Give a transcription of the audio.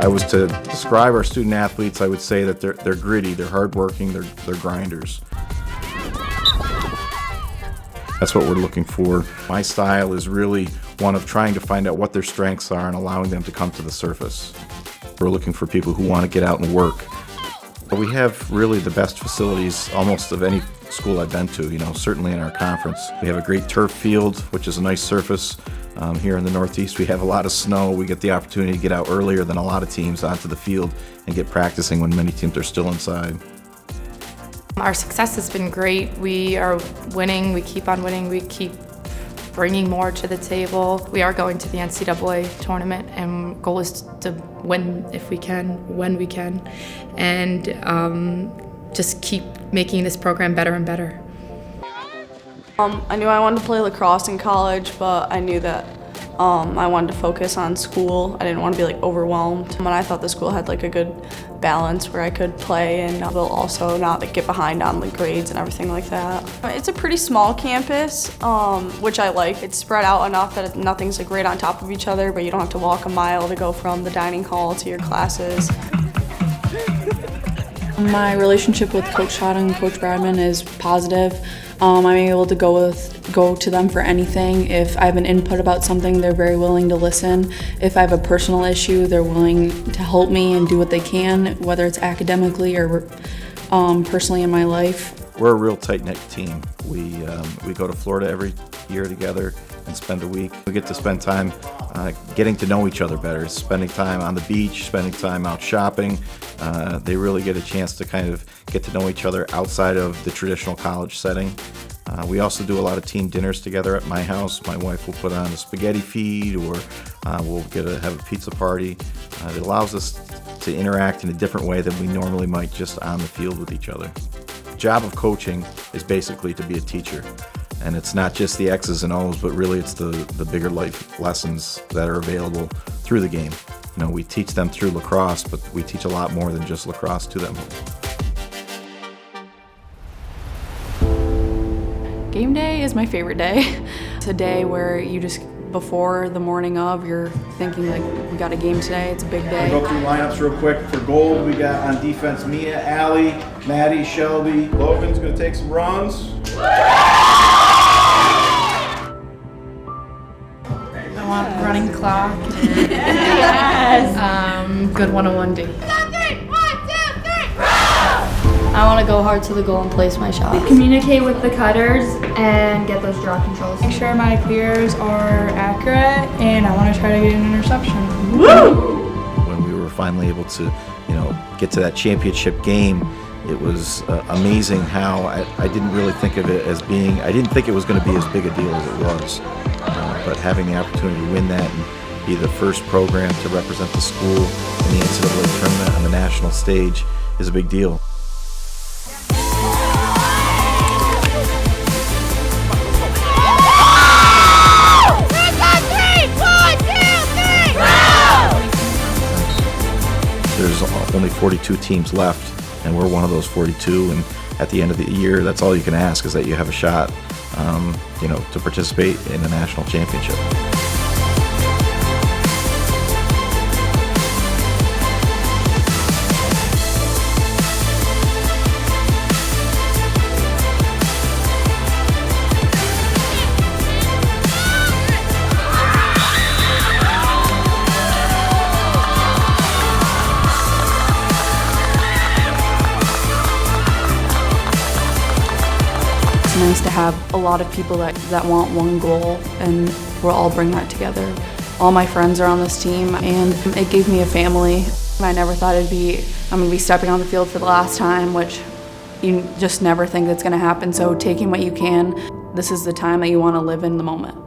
I was to describe our student athletes, I would say that they're gritty, they're hardworking, they're grinders. That's what we're looking for. My style is really one of trying to find out what their strengths are and allowing them to come to the surface. We're looking for people who want to get out and work. But we have really the best facilities almost of any school I've been to, certainly in our conference. We have a great turf field, which is a nice surface. Here in the Northeast, we have a lot of snow. We get the opportunity to get out earlier than a lot of teams onto the field and get practicing when many teams are still inside. Our success has been great. We are winning, we keep on winning, we keep bringing more to the table. We are going to the NCAA tournament, and goal is to win if we can, when we can, and just keep making this program better and better. I knew I wanted to play lacrosse in college, but I knew that I wanted to focus on school. I didn't want to be overwhelmed. And I thought the school had a good balance where I could play and will also not get behind on grades and everything like that. It's a pretty small campus, which I like. It's spread out enough that nothing's right on top of each other, but you don't have to walk a mile to go from the dining hall to your classes. My relationship with Coach Todd and Coach Bradman is positive. I'm able to go to them for anything. If I have an input about something, they're very willing to listen. If I have a personal issue, they're willing to help me and do what they can, whether it's academically or personally in my life. We're a real tight-knit team. We go to Florida every year together and spend a week. We get to spend time getting to know each other better, spending time on the beach, spending time out shopping. They really get a chance to kind of get to know each other outside of the traditional college setting. We also do a lot of team dinners together at my house. My wife will put on a spaghetti feed, or we'll have a pizza party. It allows us to interact in a different way than we normally might just on the field with each other. The job of coaching is basically to be a teacher. And it's not just the X's and O's, but really it's the bigger life lessons that are available through the game. We teach them through lacrosse, but we teach a lot more than just lacrosse to them. Game day is my favorite day. It's a day where you just, before the morning of, you're thinking we got a game today, it's a big day. We'll go through lineups real quick. For gold, we got on defense Mia, Allie, Maddie, Shelby. Logan's gonna take some runs. I want running clock. Yes. Good 101D. I want to go hard to the goal and place my shots. Communicate with the cutters and get those draw controls. Make sure my clears are accurate, and I want to try to get an interception. Woo! When we were finally able to, get to that championship game, it was amazing how I didn't really think of it as being, I didn't think it was going to be as big a deal as it was. But having the opportunity to win that and be the first program to represent the school in the NCAA tournament on the national stage is a big deal. There's only 42 teams left, and we're one of those 42, and at the end of the year, that's all you can ask, is that you have a shot to participate in a national championship. It's nice to have a lot of people that want one goal, and we'll all bring that together. All my friends are on this team, and it gave me a family. I never thought I'm going to be stepping on the field for the last time, which you just never think that's going to happen. So taking what you can, this is the time that you want to live in the moment.